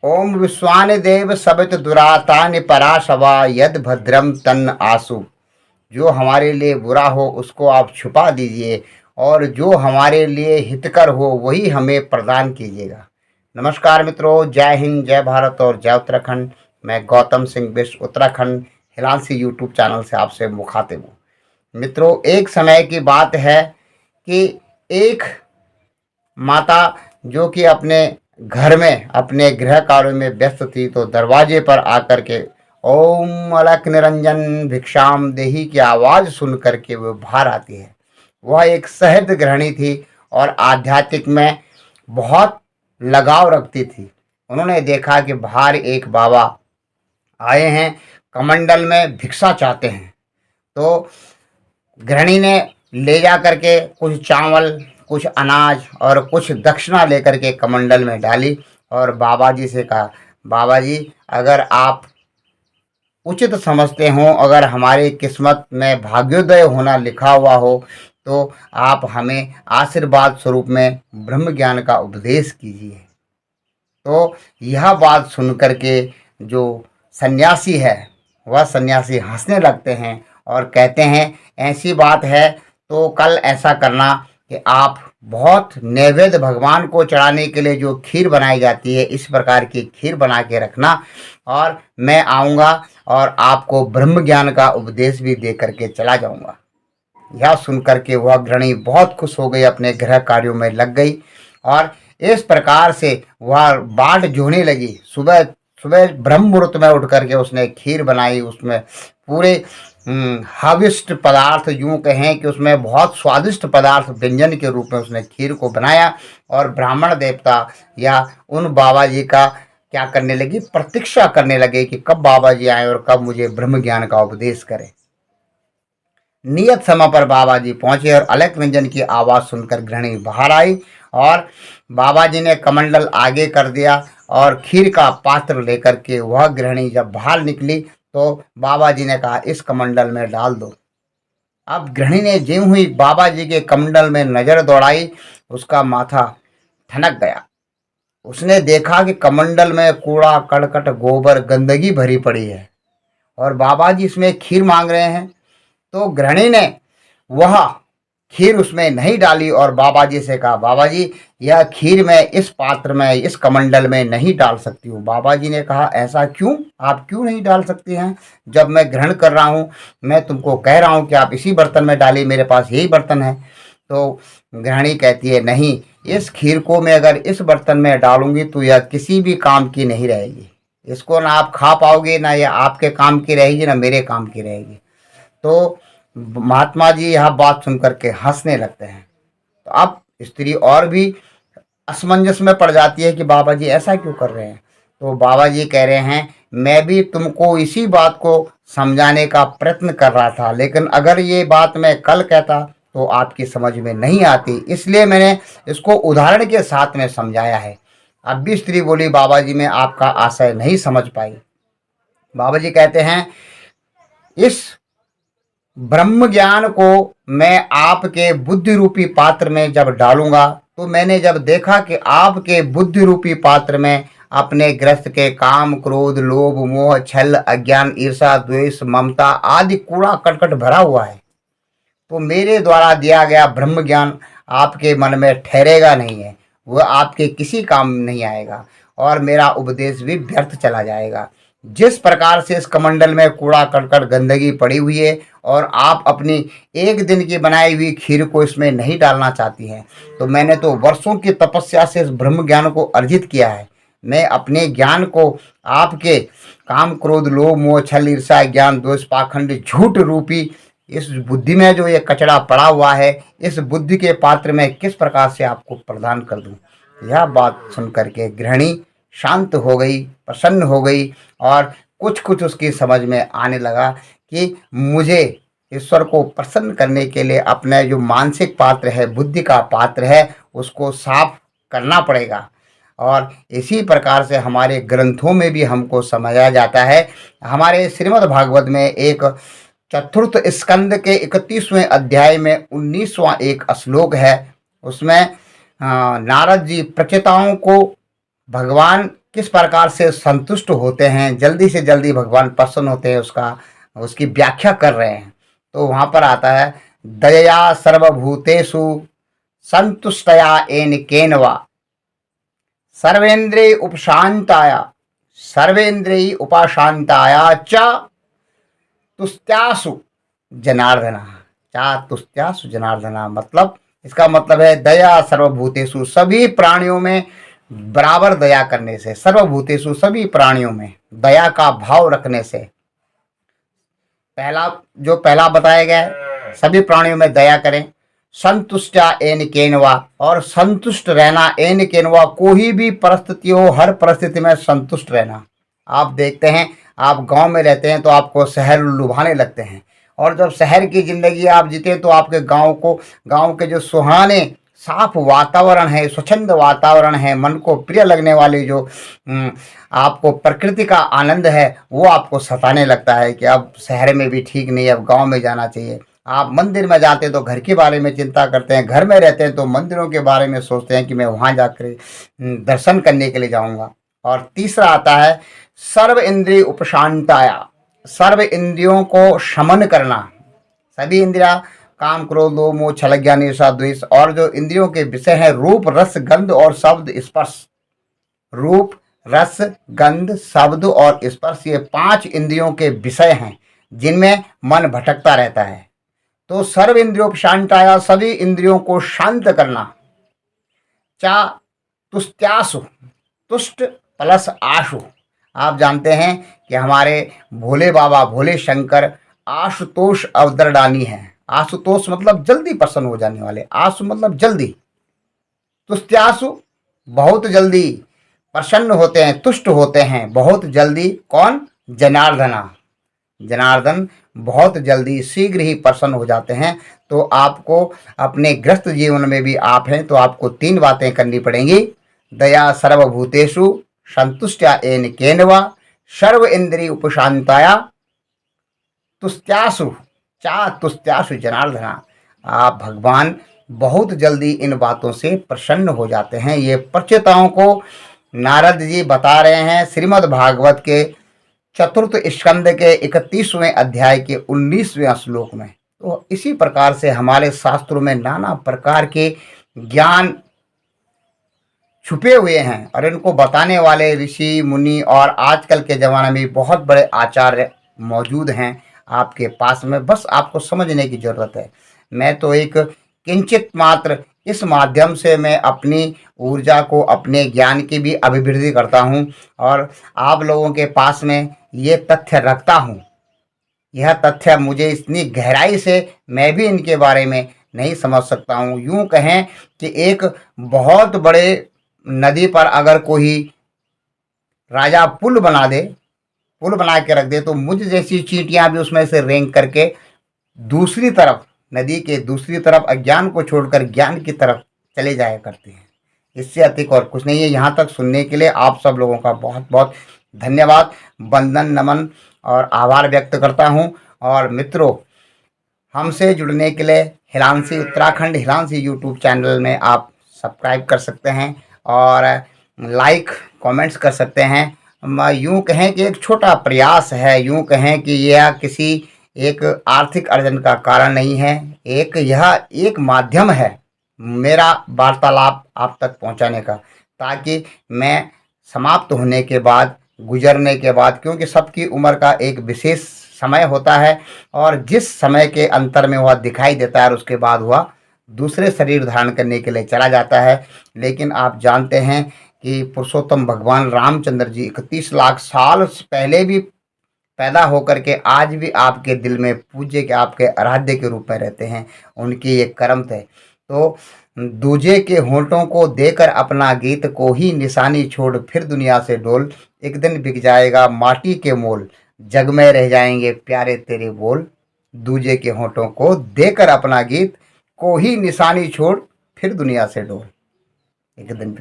ओम विश्वानि देव सवित दुरातानि पराशवा यद भद्रम तन्न आसु। जो हमारे लिए बुरा हो उसको आप छुपा दीजिए और जो हमारे लिए हितकर हो वही हमें प्रदान कीजिएगा। नमस्कार मित्रों, जय हिंद, जय भारत और जय उत्तराखंड। मैं गौतम सिंह बिष्ट उत्तराखंड हिलांसी यूट्यूब चैनल से आपसे मुखातिब हूँ। मित्रों, एक समय की बात है कि एक माता जो कि अपने घर में अपने गृह कार्यों में व्यस्त थी, तो दरवाजे पर आकर के ओम अलख निरंजन भिक्षाम देही की आवाज़ सुन करके वो बाहर आती है। वह एक सहृद गृहिणी थी और आध्यात्मिक में बहुत लगाव रखती थी। उन्होंने देखा कि बाहर एक बाबा आए हैं, कमंडल में भिक्षा चाहते हैं। तो गृहिणी ने ले जा करके कुछ चावल, कुछ अनाज और कुछ दक्षिणा लेकर के कमंडल में डाली और बाबा जी से कहा, बाबा जी, अगर आप उचित समझते हो, अगर हमारी किस्मत में भाग्योदय होना लिखा हुआ हो, तो आप हमें आशीर्वाद स्वरूप में ब्रह्म ज्ञान का उपदेश कीजिए। तो यह बात सुन करके जो सन्यासी है वह सन्यासी हंसने लगते हैं और कहते हैं, ऐसी बात है तो कल ऐसा करना कि आप बहुत नैवेद्य भगवान को चढ़ाने के लिए जो खीर बनाई जाती है, इस प्रकार की खीर बना के रखना और मैं आऊँगा और आपको ब्रह्म ज्ञान का उपदेश भी दे करके चला जाऊँगा। यह सुन करके वह गृहिणी बहुत खुश हो गई, अपने गृह कार्यों में लग गई और इस प्रकार से वह बाट जोहने लगी। सुबह सुबह ब्रह्म मुहूर्त में उठ करके उसने खीर बनाई। उसमें पूरे हाविष्ट पदार्थ, यूँ कहें कि उसमें बहुत स्वादिष्ट पदार्थ व्यंजन के रूप में उसने खीर को बनाया और ब्राह्मण देवता या उन बाबा जी का क्या करने लगी, प्रतीक्षा करने लगे कि कब बाबा जी आए और कब मुझे ब्रह्म ज्ञान का उपदेश करें। नियत समय पर बाबा जी पहुंचे और अलख निरंजन की आवाज़ सुनकर गृहिणी बाहर आई और बाबा जी ने कमंडल आगे कर दिया और खीर का पात्र लेकर के वह गृहिणी जब बाहर निकली तो बाबा जी ने कहा, इस कमंडल में डाल दो। अब गृहिणी ने ज्यों हुई बाबा जी के कमंडल में नजर दौड़ाई, उसका माथा ठनक गया। उसने देखा कि कमंडल में कूड़ा करकट गोबर गंदगी भरी पड़ी है और बाबा जी इसमें खीर मांग रहे हैं। तो गृहिणी ने वह खीर उसमें नहीं डाली और बाबा जी से कहा, बाबा जी, यह खीर मैं इस पात्र में, इस कमंडल में नहीं डाल सकती हूँ। बाबा जी ने कहा, ऐसा क्यों? आप क्यों नहीं डाल सकती हैं? जब मैं ग्रहण कर रहा हूँ, मैं तुमको कह रहा हूँ कि आप इसी बर्तन में डालिए, मेरे पास यही बर्तन है। तो गृहिणी कहती है, नहीं, इस खीर को मैं अगर इस बर्तन में डालूंगी तो यह किसी भी काम की नहीं रहेगी। इसको ना आप खा पाओगे, ना यह आपके काम की रहेगी, ना मेरे काम की रहेगी। तो महात्मा जी यह बात सुनकर के हंसने लगते हैं। तो अब स्त्री और भी असमंजस में पड़ जाती है कि बाबा जी ऐसा क्यों कर रहे हैं। तो बाबा जी कह रहे हैं, मैं भी तुमको इसी बात को समझाने का प्रयत्न कर रहा था, लेकिन अगर ये बात मैं कल कहता तो आपकी समझ में नहीं आती, इसलिए मैंने इसको उदाहरण के साथ में समझाया है। अब भी स्त्री बोली, बाबा जी मैं आपका आशय नहीं समझ पाई। बाबा जी कहते हैं, इस ब्रह्म ज्ञान को मैं आपके बुद्धि रूपी पात्र में जब डालूंगा, तो मैंने जब देखा कि आपके बुद्धि रूपी पात्र में अपने ग्रस्त के काम, क्रोध, लोभ, मोह, छल, अज्ञान, ईर्षा, द्वेष, ममता आदि कूड़ा करकट भरा हुआ है, तो मेरे द्वारा दिया गया ब्रह्म ज्ञान आपके मन में ठहरेगा नहीं है, वह आपके किसी काम नहीं आएगा और मेरा उपदेश भी व्यर्थ चला जाएगा। जिस प्रकार से इस कमंडल में कूड़ा करकट गंदगी पड़ी हुई है और आप अपनी एक दिन की बनाई हुई खीर को इसमें नहीं डालना चाहती हैं, तो मैंने तो वर्षों की तपस्या से इस ब्रह्म ज्ञान को अर्जित किया है। मैं अपने ज्ञान को आपके काम, क्रोध, लोभ, मोह, छल, ईर्षा, ज्ञान, दोष, पाखंड, झूठ रूपी इस बुद्धि में जो ये कचरा पड़ा हुआ है, इस बुद्धि के पात्र में किस प्रकार से आपको प्रदान कर दूं। यह बात सुन करके गृहिणी शांत हो गई, प्रसन्न हो गई और कुछ कुछ उसकी समझ में आने लगा कि मुझे ईश्वर को प्रसन्न करने के लिए अपने जो मानसिक पात्र है, बुद्धि का पात्र है, उसको साफ करना पड़ेगा। और इसी प्रकार से हमारे ग्रंथों में भी हमको समझाया जाता है। हमारे श्रीमद् भागवत में एक चतुर्थ स्कंद के 31वें अध्याय में 19वां एक श्लोक है। उसमें नारद जी प्रचेताओं को भगवान किस प्रकार से संतुष्ट होते हैं, जल्दी से जल्दी भगवान प्रसन्न होते हैं, उसकी व्याख्या कर रहे हैं। तो वहाँ पर आता है, दयया सर्वभूतेषु संतुष्टया येन केन वा सर्वेन्द्रिय उपशांताया सर्वेन्द्रिय उपशांताया च तुस्त्यासु जनार्दना। चा तुस्त्यासु जनार्दना मतलब, इसका मतलब है दया सर्वभूतेषु, सभी प्राणियों में बराबर दया करने से, सर्वभूतेषु सभी प्राणियों में दया का भाव रखने से। पहला बताया गया है, सभी प्राणियों में दया करें। संतुष्टा एन केनवा, और संतुष्ट रहना, एन केनवा कोई भी परिस्थिति हो, हर परिस्थिति में संतुष्ट रहना। आप देखते हैं, आप गांव में रहते हैं तो आपको शहर लुभाने लगते हैं, और जब शहर की ज़िंदगी आप जीते तो आपके गांव के जो सुहाने साफ वातावरण है, स्वच्छंद वातावरण है, मन को प्रिय लगने वाली जो आपको प्रकृति का आनंद है, वो आपको सताने लगता है कि अब शहर में भी ठीक नहीं, अब गांव में जाना चाहिए। आप मंदिर में जाते हैं तो घर के बारे में चिंता करते हैं, घर में रहते हैं तो मंदिरों के बारे में सोचते हैं कि मैं वहाँ जाकर दर्शन करने के लिए जाऊँगा। और तीसरा आता है सर्व इंद्रिय उपशांताया, सर्व इंद्रियों को शमन करना। सभी इंद्रिया काम, क्रोध, लोभ, मोह, छल, ज्ञान, ईर्ष्या, द्वेष, और जो इंद्रियों के विषय हैं रूप, रस, गंध और शब्द स्पर्श। रूप, रस, गंध, शब्द और स्पर्श, ये 5 इंद्रियों के विषय हैं जिनमें मन भटकता रहता है। तो सर्व इंद्रियोपशांताया, सभी इंद्रियों को शांत करना। चा तुस्त्यासु, तुष्ट प्लस आशु। आप जानते हैं कि हमारे भोले बाबा, भोले शंकर आशुतोष अवतरदानी हैं। आशुतोष मतलब जल्दी प्रसन्न हो जाने वाले, आशु मतलब जल्दी, तुस्त्यासु बहुत जल्दी प्रसन्न होते हैं, तुष्ट होते हैं बहुत जल्दी। कौन? जनार्दना, जनार्दन बहुत जल्दी शीघ्र ही प्रसन्न हो जाते हैं। तो आपको अपने ग्रस्त जीवन में भी आप हैं तो आपको 3 बातें करनी पड़ेंगी। दया सर्वभूतेषु संतुष्टया येन केन वा सर्व इंद्रिय उपशांताया तुस्त्यासु चा तुस्त्यासु जनार्दना। आप भगवान बहुत जल्दी इन बातों से प्रसन्न हो जाते हैं। ये प्रचेताओं को नारद जी बता रहे हैं श्रीमद् भागवत के 4th स्कंद के 31वें अध्याय के 19वें श्लोक में। तो इसी प्रकार से हमारे शास्त्रों में नाना प्रकार के ज्ञान छुपे हुए हैं, और इनको बताने वाले ऋषि मुनि और आजकल के ज़माने में बहुत बड़े आचार्य मौजूद हैं आपके पास में। बस आपको समझने की ज़रूरत है। मैं तो एक किंचित मात्र इस माध्यम से मैं अपनी ऊर्जा को, अपने ज्ञान की भी अभिवृद्धि करता हूँ, और आप लोगों के पास में ये तथ्य रखता हूँ। यह तथ्य मुझे इतनी गहराई से मैं भी इनके बारे में नहीं समझ सकता हूँ। यूँ कहें कि एक बहुत बड़े नदी पर अगर कोई राजा पुल बना दे, पुल बना के रख दे, तो मुझ जैसी चींटियाँ भी उसमें से रेंग करके दूसरी तरफ, नदी के दूसरी तरफ अज्ञान को छोड़कर ज्ञान की तरफ चले जाया करते हैं। इससे अधिक और कुछ नहीं है। यहाँ तक सुनने के लिए आप सब लोगों का बहुत बहुत धन्यवाद, वंदन, नमन और आभार व्यक्त करता हूँ। और मित्रों, हमसे जुड़ने के लिए हिलांसी उत्तराखंड, हिलांसी यूट्यूब चैनल में आप सब्सक्राइब कर सकते हैं और लाइक कमेंट्स कर सकते हैं। यूँ कहें कि एक छोटा प्रयास है, यूँ कहें कि यह किसी एक आर्थिक अर्जन का कारण नहीं है, यह एक माध्यम है मेरा वार्तालाप आप तक पहुंचाने का, ताकि मैं समाप्त होने के बाद, गुजरने के बाद, क्योंकि सबकी उम्र का एक विशेष समय होता है, और जिस समय के अंतर में वह दिखाई देता है और उसके बाद वह दूसरे शरीर धारण करने के लिए चला जाता है। लेकिन आप जानते हैं कि पुरुषोत्तम भगवान रामचंद्र जी 31 लाख साल पहले भी पैदा होकर के आज भी आपके दिल में पूज्य के, आपके आराध्य के रूप में रहते हैं। उनकी एक कर्म थे। तो दूजे के होंठों को देकर अपना गीत, को ही निशानी छोड़ फिर दुनिया से डोल, एक दिन बिक जाएगा माटी के मोल, जग में रह जाएंगे प्यारे तेरे बोल। दूजे के होंठों को देकर अपना गीत, को ही निशानी छोड़ फिर दुनिया से डोल, एक दिन।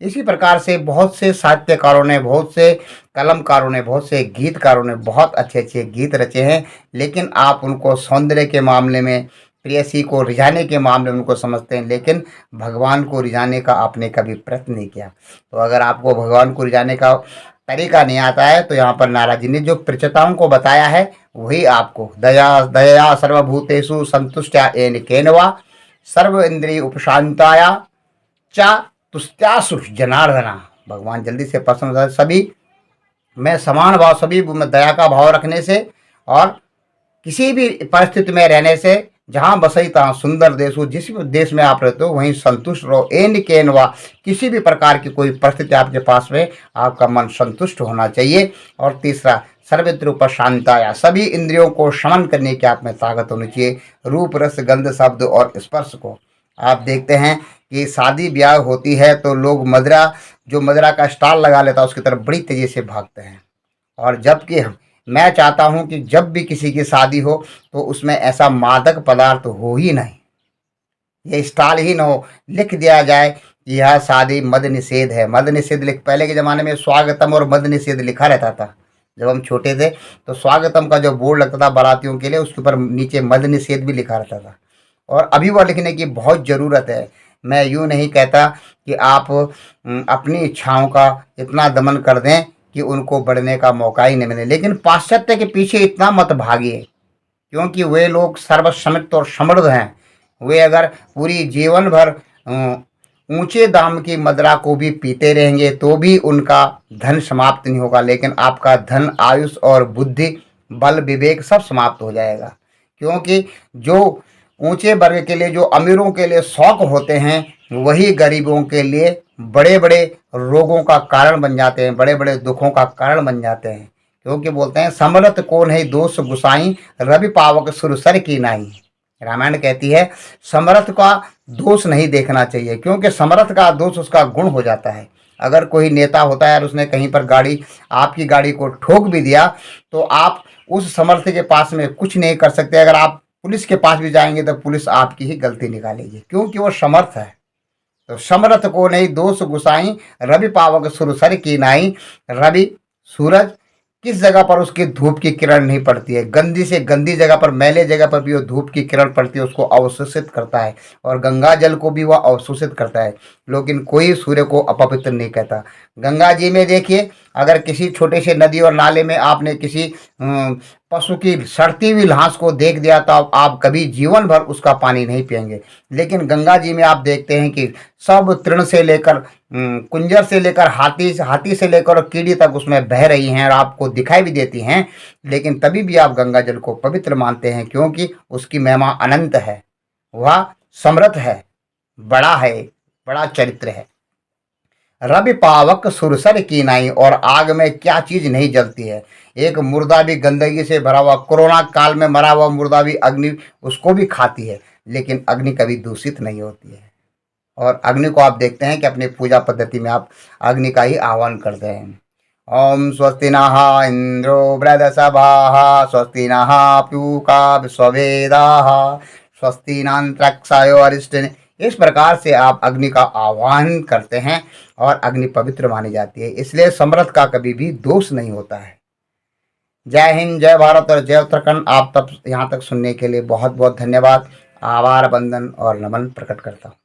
इसी प्रकार से बहुत से साहित्यकारों ने, बहुत से कलमकारों ने, बहुत से गीतकारों ने बहुत अच्छे अच्छे गीत रचे हैं, लेकिन आप उनको सौंदर्य के मामले में प्रेयसी को रिझाने के मामले में उनको समझते हैं, लेकिन भगवान को रिझाने का आपने कभी प्रयत्न नहीं किया। तो अगर आपको भगवान को रिझाने का तरीका नहीं आता है तो यहाँ पर नारद जी ने जो प्रचेताओं को बताया है वही आपको दया दया सर्वभूतेषु संतुष्टया येन केनवा सर्व इंद्रिय उपशांताया चा तुस्त्यासु जनार्दना। भगवान जल्दी से प्रसन्न हो जाए। सभी में समान भाव, सभी में दया का भाव रखने से और किसी भी परिस्थिति में रहने से, जहाँ बसई तहाँ सुंदर देश हो, जिस भी देश में आप रहते हो वहीं संतुष्ट रहो। एन केनवा, किसी भी प्रकार की कोई परिस्थिति आपके पास में, आपका मन संतुष्ट होना चाहिए। और तीसरा, सर्वत्र उपशांताया, सभी इंद्रियों को शमन करने की आप में ताकत होनी चाहिए। रूप रस गंध शब्द और स्पर्श को आप देखते हैं कि शादी ब्याह होती है तो लोग मदिरा का स्टॉल लगा लेता है उसकी तरफ बड़ी तेजी से भागते हैं। और जबकि मैं चाहता हूं कि जब भी किसी की शादी हो तो उसमें ऐसा मादक पदार्थ हो ही नहीं, ये स्टॉल ही ना हो, लिख दिया जाए कि यह शादी मद निषेध है। मद निषेध लिख, पहले के ज़माने में स्वागतम और मद निषेध लिखा रहता था। जब हम छोटे थे तो स्वागतम का जो बोर्ड लगता था बारातियों के लिए, उसके ऊपर नीचे मद निषेध भी लिखा रहता था। और अभी वह लिखने की बहुत ज़रूरत है। मैं यूँ नहीं कहता कि आप अपनी इच्छाओं का इतना दमन कर दें कि उनको बढ़ने का मौका ही नहीं मिले, लेकिन पाश्चात्य के पीछे इतना मत भागिए, क्योंकि वे लोग सर्वसमृद्ध और समृद्ध हैं। वे अगर पूरी जीवन भर ऊंचे दाम की मदिरा को भी पीते रहेंगे तो भी उनका धन समाप्त नहीं होगा, लेकिन आपका धन, आयुष और बुद्धि, बल, विवेक सब समाप्त हो जाएगा। क्योंकि जो ऊंचे वर्ग के लिए, जो अमीरों के लिए शौक होते हैं, वही गरीबों के लिए बड़े बड़े रोगों का कारण बन जाते हैं, बड़े बड़े दुखों का कारण बन जाते हैं। क्योंकि बोलते हैं समरथ को नहीं दोष गुसाई, रवि पावक सुरसर की नाई। रामायण कहती है समरथ का दोष नहीं देखना चाहिए, क्योंकि समरथ का दोष उसका गुण हो जाता है। अगर कोई नेता होता है और उसने कहीं पर आपकी गाड़ी को ठोक भी दिया तो आप उस समर्थ के पास में कुछ नहीं कर सकते। अगर आप पुलिस के पास भी जाएंगे तो पुलिस आपकी ही गलती निकालेगी, क्योंकि वो समर्थ है। तो समरथ को नहीं दोष गुसाई, रवि पावक सुरसर की नाई। रवि, सूरज, किस जगह पर उसकी धूप की किरण नहीं पड़ती है, गंदी से गंदी जगह पर, मैले जगह पर भी वो धूप की किरण पड़ती है, उसको अवशोषित करता है। और गंगा जल को भी वह अवशोषित करता है, लेकिन कोई सूर्य को अपवित्र नहीं कहता। गंगा जी में देखिए, अगर किसी छोटे से नदी और नाले में आपने किसी पशु की सड़ती हुई लाश को देख दिया तो आप कभी जीवन भर उसका पानी नहीं पिएंगे। लेकिन गंगा जी में आप देखते हैं कि सब तृण से लेकर कुंजर से लेकर हाथी से लेकर और कीड़ी तक उसमें बह रही हैं और आपको दिखाई भी देती हैं, लेकिन तभी भी आप गंगा जल को पवित्र मानते हैं, क्योंकि उसकी महिमा अनंत है, वह समृद्ध है, बड़ा है, बड़ा चरित्र है। रवि पावक सुरसर की नाई, और आग में क्या चीज नहीं जलती है। एक मुर्दा भी गंदगी से भरा हुआ, कोरोना काल में मरा हुआ मुर्दा भी अग्नि उसको भी खाती है, लेकिन अग्नि कभी दूषित नहीं होती है। और अग्नि को आप देखते हैं कि अपनी पूजा पद्धति में आप अग्नि का ही आह्वान करते हैं। ओम स्वस्ति नः इंद्रो वृधसभाः, स्वस्ति नः पूषा विश्ववेदाः, स्वस्ति नान्त्रक्षायो अरिष्टनेमिः। इस प्रकार से आप अग्नि का आह्वान करते हैं और अग्नि पवित्र मानी जाती है, इसलिए समर्थ का कभी भी दोष नहीं होता है। जय हिंद, जय भारत और जय उत्तराखंड। आप तब यहाँ तक सुनने के लिए बहुत बहुत धन्यवाद। आभार, बंदन और नमन प्रकट करता हूँ।